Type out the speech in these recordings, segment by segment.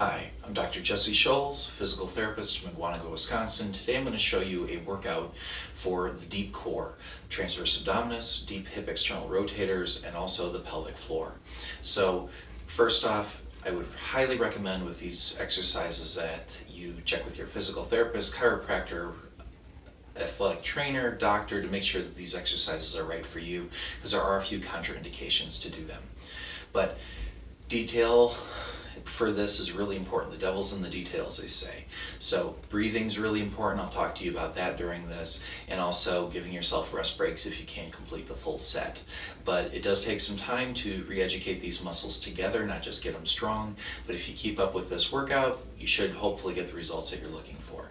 Hi, I'm Dr. Jesse Scholes, physical therapist from Mugwanago, Wisconsin. Today I'm going to show you a workout for the deep core, transverse abdominis, deep hip external rotators, and also the pelvic floor. So first off, I would highly recommend with these exercises that you check with your physical therapist, chiropractor, athletic trainer, doctor to make sure that these exercises are right for you, because there are a few contraindications to do them. But detail for this is really important. The devil's in the details, they say. So breathing's really important. I'll talk to you about that during this, and also giving yourself rest breaks if you can't complete the full set. But it does take some time to re-educate these muscles together, not just get them strong. But if you keep up with this workout, you should hopefully get the results that you're looking for.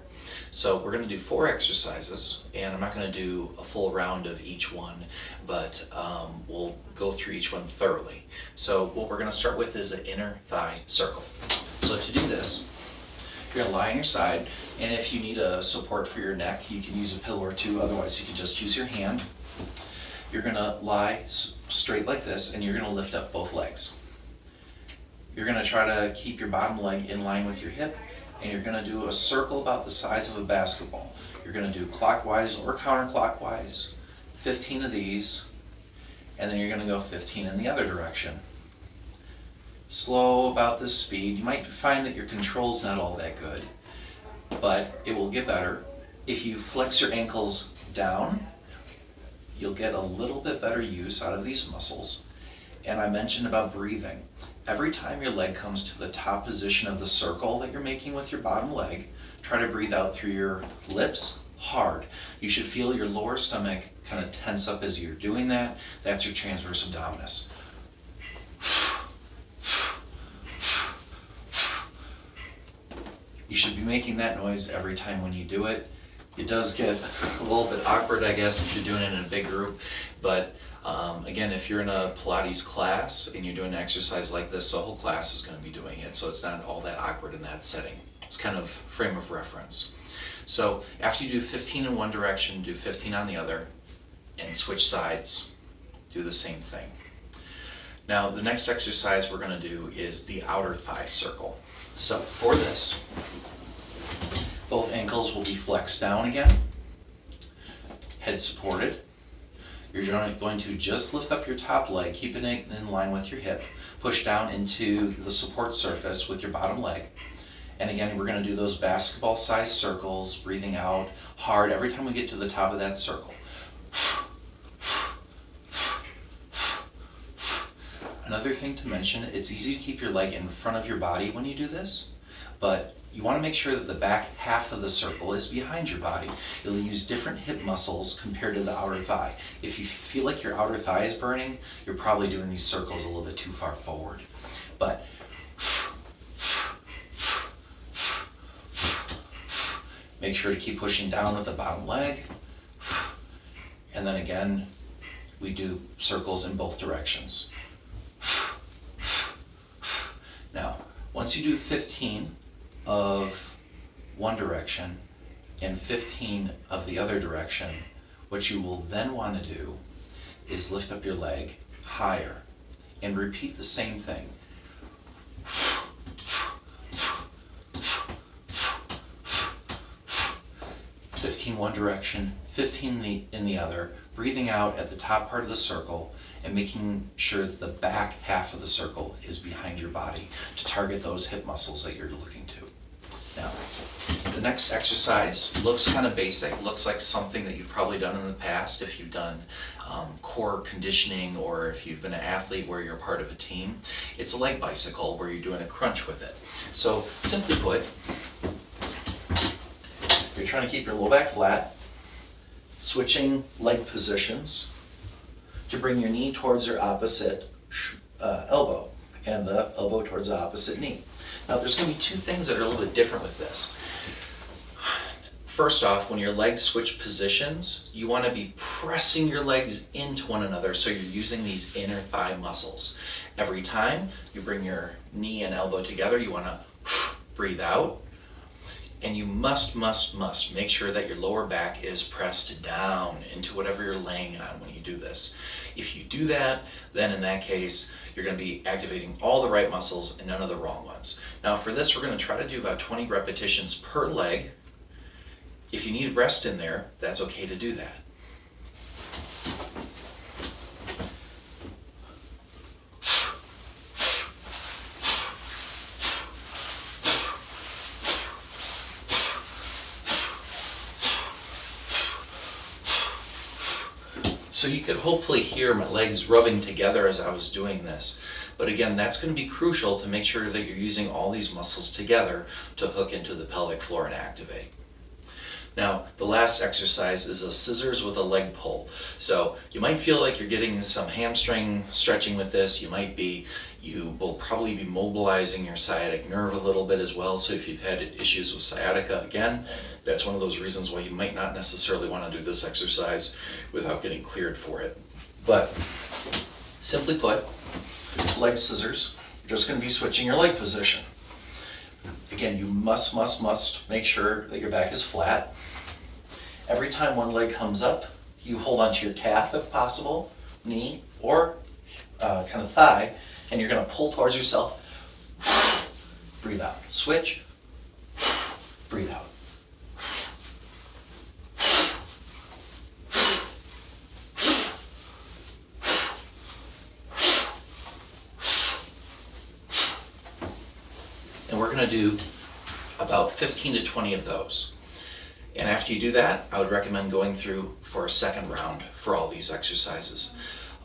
So we're going to do 4 exercises, and I'm not going to do a full round of each one, but we'll go through each one thoroughly. So what we're going to start with is an inner thigh circle. So to do this, you're going to lie on your side, and if you need a support for your neck, you can use a pillow or two, otherwise you can just use your hand. You're going to lie straight like this, and you're going to lift up both legs. You're going to try to keep your bottom leg in line with your hip, and you're going to do a circle about the size of a basketball. You're going to do clockwise or counterclockwise, 15 of these, and then you're going to go 15 in the other direction. Slow about this speed. You might find that your control's not all that good, but it will get better. If you flex your ankles down, you'll get a little bit better use out of these muscles. And I mentioned about breathing. Every time your leg comes to the top position of the circle that you're making with your bottom leg, try to breathe out through your lips hard. You should feel your lower stomach kind of tense up as you're doing that. That's your transverse abdominis. You should be making that noise every time when you do it. It does get a little bit awkward, I guess, if you're doing it in a big group, but again, if you're in a Pilates class and you're doing an exercise like this, the whole class is going to be doing it, so it's not all that awkward in that setting. It's kind of frame of reference. So after you do 15 in one direction, do 15 on the other, and switch sides, do the same thing. Now the next exercise we're going to do is the outer thigh circle. So for this, both ankles will be flexed down again, head supported. You're going to just lift up your top leg, keeping it in line with your hip, push down into the support surface with your bottom leg. And again, we're going to do those basketball-sized circles, breathing out hard every time we get to the top of that circle. Another thing to mention, it's easy to keep your leg in front of your body when you do this, but you want to make sure that the back half of the circle is behind your body. You'll use different hip muscles compared to the outer thigh. If you feel like your outer thigh is burning, you're probably doing these circles a little bit too far forward. But make sure to keep pushing down with the bottom leg. And then again, we do circles in both directions. Now, once you do 15 of one direction and 15 of the other direction, what you will then want to do is lift up your leg higher and repeat the same thing. 15 one direction, 15 in the other, breathing out at the top part of the circle and making sure that the back half of the circle is behind your body to target those hip muscles that you're looking to. Now, the next exercise looks kind of basic, looks like something that you've probably done in the past if you've done core conditioning or if you've been an athlete where you're part of a team. It's a leg bicycle where you're doing a crunch with it. So simply put, you're trying to keep your low back flat, switching leg positions to bring your knee towards your opposite elbow and the elbow towards the opposite knee. Now there's going to be 2 things that are a little bit different with this. First off, when your legs switch positions, you want to be pressing your legs into one another, so you're using these inner thigh muscles. Every time you bring your knee and elbow together, you want to breathe out. And you must make sure that your lower back is pressed down into whatever you're laying on when you do this. If you do that, then in that case, you're going to be activating all the right muscles and none of the wrong ones. Now for this, we're going to try to do about 20 repetitions per leg. If you need a rest in there, that's okay to do that. So you could hopefully hear my legs rubbing together as I was doing this. But again, that's going to be crucial to make sure that you're using all these muscles together to hook into the pelvic floor and activate. Now, the last exercise is a scissors with a leg pull. So you might feel like you're getting some hamstring stretching with this. You will probably be mobilizing your sciatic nerve a little bit as well. So if you've had issues with sciatica, again, that's one of those reasons why you might not necessarily want to do this exercise without getting cleared for it. But simply put, leg scissors, you're just going to be switching your leg position. Again, you must make sure that your back is flat. Every time one leg comes up, you hold onto your calf if possible, knee, or kind of thigh, and you're going to pull towards yourself. Breathe out. Switch. Breathe out. And we're going to do about 15 to 20 of those. And after you do that, I would recommend going through for a second round for all these exercises.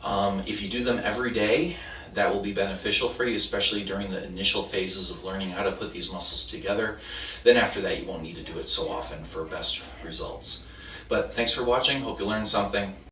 If you do them every day, that will be beneficial for you, especially during the initial phases of learning how to put these muscles together. Then after that, you won't need to do it so often for best results. But thanks for watching. Hope you learned something.